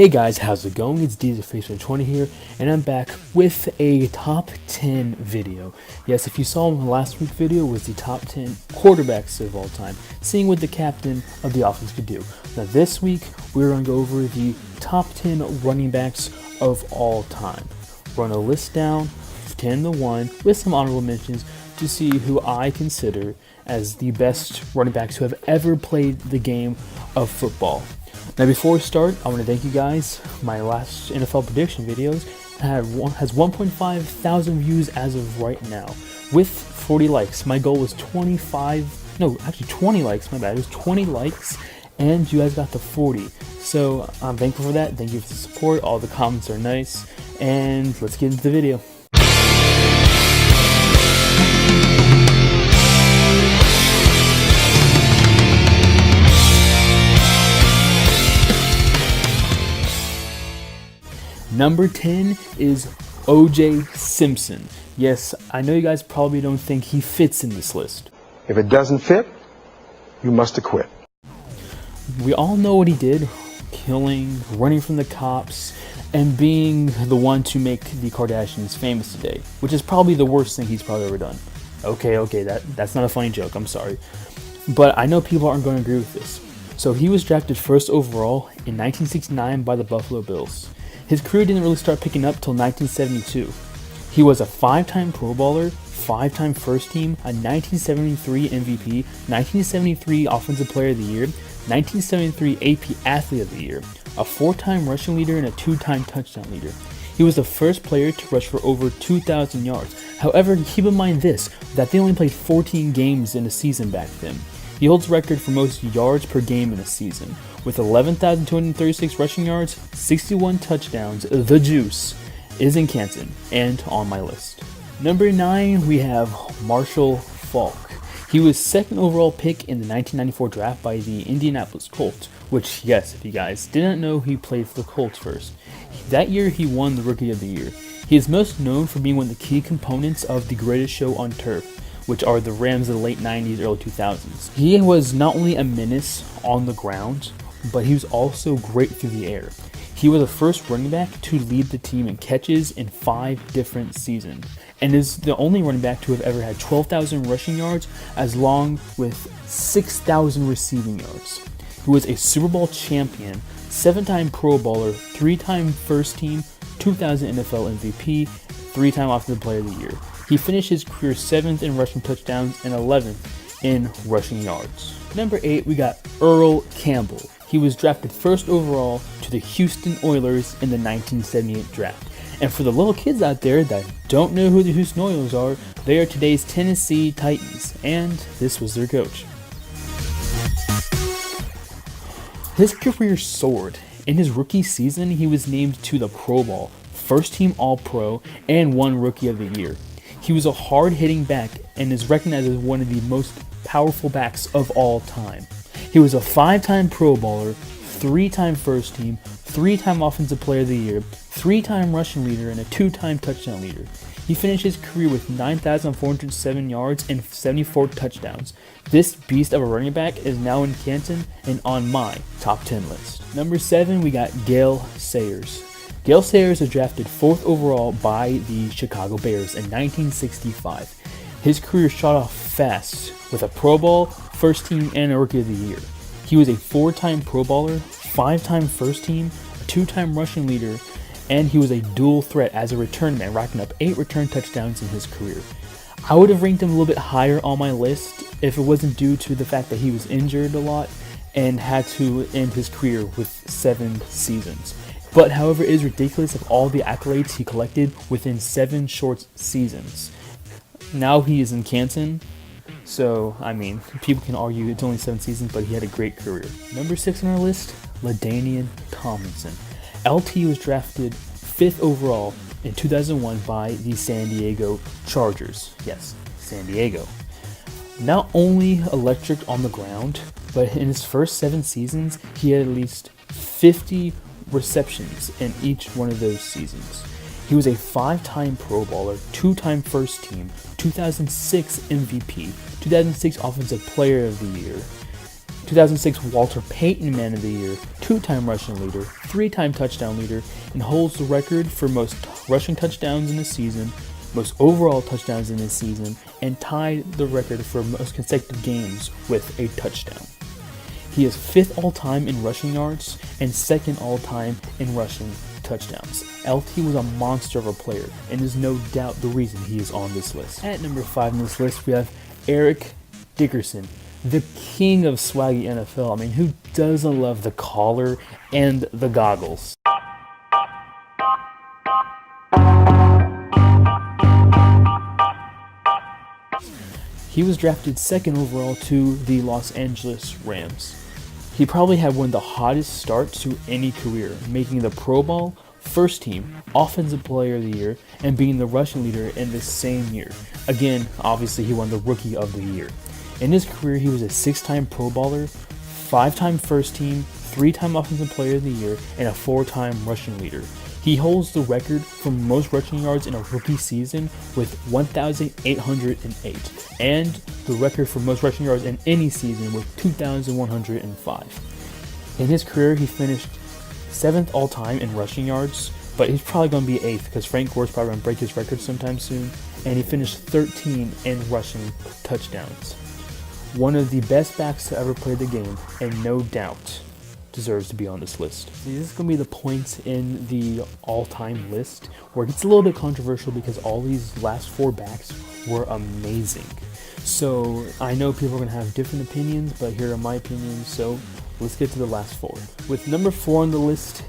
Hey guys, how's it going? It's DZFace20 here, and I'm back with a top 10 video. Yes, if you saw my last week's video, was the top 10 quarterbacks of all time, seeing what the captain of the offense could do. Now this week, we're going to go over the top 10 running backs of all time. We're going to list down 10 to 1 with some honorable mentions to see who I consider as the best running backs who have ever played the game of football. Now before we start, I want to thank you guys. My last NFL prediction videos has 1.5 thousand views as of right now with 40 likes. My goal was 20 likes, my bad. It was 20 likes and you guys got to 40. So I'm thankful for that. Thank you for the support. All the comments are nice. And let's get into the video. Number 10 is O.J. Simpson. Yes, I know you guys probably don't think he fits in this list. If it doesn't fit, you must acquit. We all know what he did, killing, running from the cops, and being the one to make the Kardashians famous today, which is probably the worst thing he's probably ever done. Okay, that's not a funny joke, I'm sorry. But I know people aren't going to agree with this. So he was drafted first overall in 1969 by the Buffalo Bills. His career didn't really start picking up till 1972. He was a 5-time Pro Bowler, 5-time First Team, a 1973 MVP, 1973 Offensive Player of the Year, 1973 AP Athlete of the Year, a 4-time rushing leader, and a 2-time touchdown leader. He was the first player to rush for over 2,000 yards. However, keep in mind that they only played 14 games in a season back then. He holds the record for most yards per game in a season, with 11,236 rushing yards, 61 touchdowns. The juice is in Canton and on my list. Number 9, we have Marshall Faulk. He was second overall pick in the 1994 draft by the Indianapolis Colts, which, yes, if you guys didn't know, he played for the Colts first. That year, he won the Rookie of the Year. He is most known for being one of the key components of The Greatest Show on Turf, which are the Rams of the late 90s, early 2000s. He was not only a menace on the ground, but he was also great through the air. He was the first running back to lead the team in catches in 5 different seasons, and is the only running back to have ever had 12,000 rushing yards, as long with 6,000 receiving yards. He was a Super Bowl champion, 7-time Pro Bowler, 3-time First Team, 2000 NFL MVP, 3-time Offensive Player of the Year. He finished his career 7th in rushing touchdowns and 11th in rushing yards. Number 8, we got Earl Campbell. He was drafted first overall to the Houston Oilers in the 1978 draft. And for the little kids out there that don't know who the Houston Oilers are, they are today's Tennessee Titans, and this was their coach. His career soared. In his rookie season, he was named to the Pro Bowl, First Team All-Pro, and won Rookie of the Year. He was a hard-hitting back and is recognized as one of the most powerful backs of all time. He was a 5-time Pro Bowler, 3-time First Team, 3-time Offensive Player of the Year, 3-time rushing leader, and a 2-time touchdown leader. He finished his career with 9,407 yards and 74 touchdowns. This beast of a running back is now in Canton and on my top 10 list. Number 7, we got Gale Sayers. Gale Sayers was drafted 4th overall by the Chicago Bears in 1965. His career shot off fast with a Pro Bowl, First Team, and a Rookie of the Year. He was a 4-time Pro Bowler, 5-time First Team, a 2-time rushing leader, and he was a dual threat as a return man, racking up 8 return touchdowns in his career. I would have ranked him a little bit higher on my list if it wasn't due to the fact that he was injured a lot and had to end his career with 7 seasons. But however, it is ridiculous of all the accolades he collected within 7 short seasons. Now he is in Canton, so I mean, people can argue it's only 7 seasons, but he had a great career. Number 6 on our list, LaDainian Tomlinson. LT was drafted 5th overall in 2001 by the San Diego Chargers. Yes, San Diego. Not only electric on the ground, but in his first 7 seasons, he had at least 50 receptions in each one of those seasons. He was a 5-time Pro Bowler, 2-time First Team, 2006 MVP, 2006 Offensive Player of the Year, 2006 Walter Payton Man of the Year, 2-time rushing leader, 3-time touchdown leader, and holds the record for most rushing touchdowns in a season, most overall touchdowns in a season, and tied the record for most consecutive games with a touchdown. He is 5th all-time in rushing yards and 2nd all-time in rushing touchdowns. LT was a monster of a player and is no doubt the reason he is on this list. At number 5 on this list, we have Eric Dickerson, the king of swaggy NFL. I mean, who doesn't love the collar and the goggles? He was drafted 2nd overall to the Los Angeles Rams. He probably had one of the hottest starts to any career, making the Pro Bowl, first team, Offensive Player of the Year, and being the rushing leader in the same year. Again, obviously he won the Rookie of the Year. In his career, he was a 6-time Pro Bowler, 5-time first team, 3-time Offensive Player of the Year, and a 4-time rushing leader. He holds the record for most rushing yards in a rookie season with 1,808, and the record for most rushing yards in any season with 2,105. In his career, he finished 7th all-time in rushing yards, but he's probably going to be 8th because Frank Gore's probably going to break his record sometime soon, and he finished 13 in rushing touchdowns. One of the best backs to ever play the game, and no doubt deserves to be on this list. This is going to be the point in the all-time list where it gets a little bit controversial because all these last 4 backs were amazing. So I know people are going to have different opinions, but here are my opinions, so let's get to the last 4. With number 4 on the list,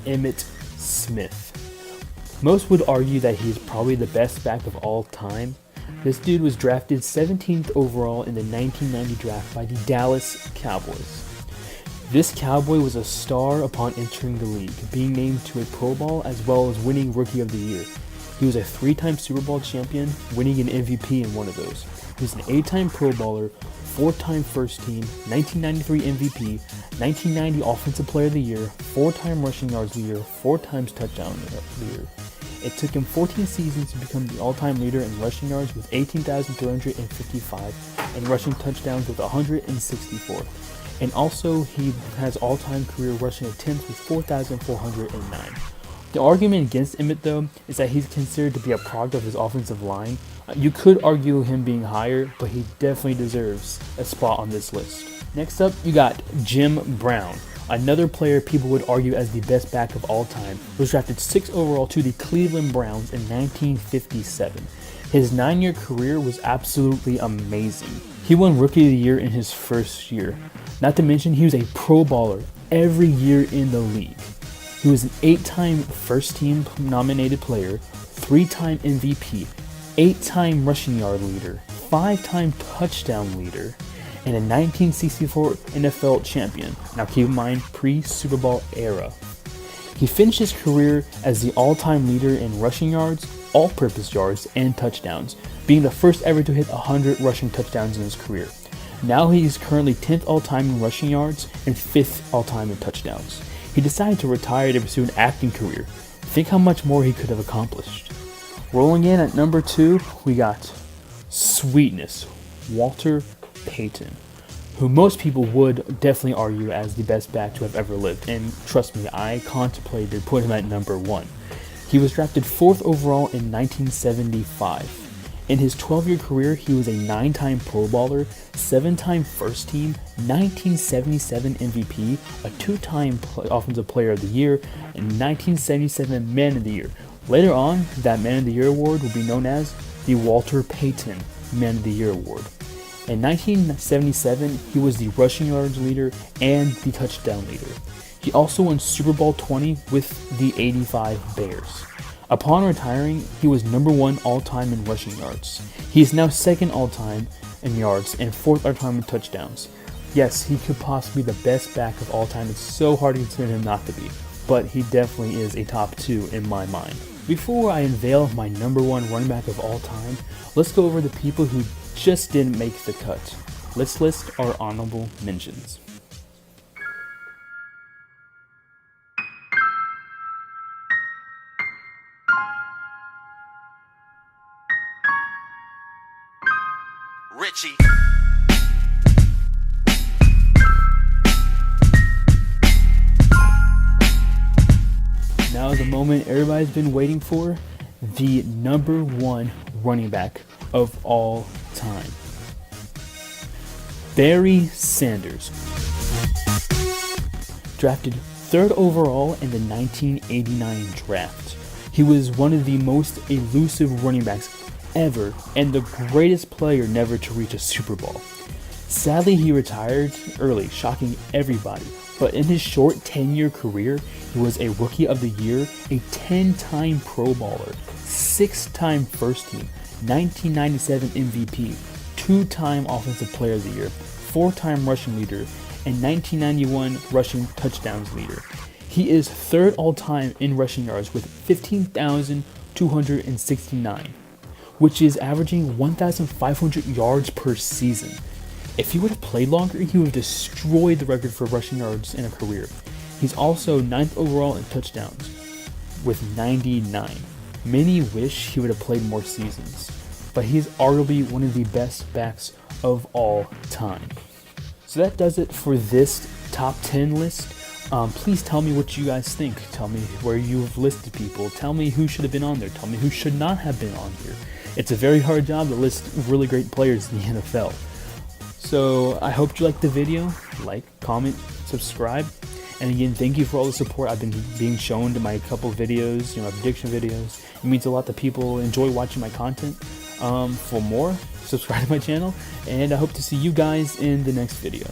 Emmitt Smith. Most would argue that he's probably the best back of all time. This dude was drafted 17th overall in the 1990 draft by the Dallas Cowboys. This Cowboy was a star upon entering the league, being named to a Pro Bowl as well as winning Rookie of the Year. He was a 3-time Super Bowl champion, winning an MVP in one of those. He was an 8-time Pro Bowler, 4-time first team, 1993 MVP, 1990 Offensive Player of the Year, 4-time rushing yards leader, 4 times touchdown leader. It took him 14 seasons to become the all-time leader in rushing yards with 18,355 and rushing touchdowns with 164. And also, he has all-time career rushing attempts with 4,409. The argument against Emmitt, though, is that he's considered to be a product of his offensive line. You could argue him being higher, but he definitely deserves a spot on this list. Next up, you got Jim Brown, another player people would argue as the best back of all time, was drafted 6th overall to the Cleveland Browns in 1957. His 9-year career was absolutely amazing. He won Rookie of the Year in his first year. Not to mention, he was a Pro Bowler every year in the league. He was an 8-time first team nominated player, 3-time MVP, 8-time rushing yard leader, 5-time touchdown leader, and a 1964 NFL champion. Now keep in mind, pre-Super Bowl era. He finished his career as the all-time leader in rushing yards, all-purpose yards, and touchdowns, being the first ever to hit 100 rushing touchdowns in his career. Now he is currently 10th all-time in rushing yards and 5th all-time in touchdowns. He decided to retire to pursue an acting career. Think how much more he could have accomplished. Rolling in at number 2, we got Sweetness, Walter Payton, who most people would definitely argue as the best back to have ever lived, and trust me, I contemplated putting him at number 1. He was drafted 4th overall in 1975. In his 12-year career, he was a 9-time Pro Bowler, 7-time first team, 1977 MVP, a 2-time Offensive Player of the Year, and 1977 Man of the Year. Later on, that Man of the Year award will be known as the Walter Payton Man of the Year award. In 1977, he was the rushing yards leader and the touchdown leader. He also won Super Bowl 20 with the '85 Bears. Upon retiring, he was number 1 all-time in rushing yards. He is now 2nd all-time in yards and 4th all-time in touchdowns. Yes, he could possibly be the best back of all time. It's so hard to consider him not to be, but he definitely is a top 2 in my mind. Before I unveil my number 1 running back of all time, let's go over the people who just didn't make the cut. Let's list our honorable mentions. Richie. now the moment everybody's been waiting for, the #1 running back of all time. Barry Sanders. Drafted 3rd overall in the 1989 draft. He was one of the most elusive running backs ever and the greatest player never to reach a Super Bowl. Sadly, he retired early, shocking everybody. But in his short 10-year career, he was a Rookie of the Year, a 10-time Pro Bowler, 6-time First Team, 1997 MVP, 2-time Offensive Player of the Year, 4-time rushing leader, and 1991 rushing touchdowns leader. He is 3rd all-time in rushing yards with 15,269, which is averaging 1,500 yards per season. If he would have played longer, he would have destroyed the record for rushing yards in a career. He's also 9th overall in touchdowns with 99. Many wish he would have played more seasons, but he's arguably one of the best backs of all time. So that does it for this top 10 list. Please tell me what you guys think. Tell me where you've listed people. Tell me who should have been on there. Tell me who should not have been on here. It's a very hard job to list really great players in the NFL. So I hope you liked the video. Like, comment, subscribe. And again, thank you for all the support I've been being shown to my couple videos, my prediction videos. It means a lot that people enjoy watching my content. For more, subscribe to my channel. And I hope to see you guys in the next video.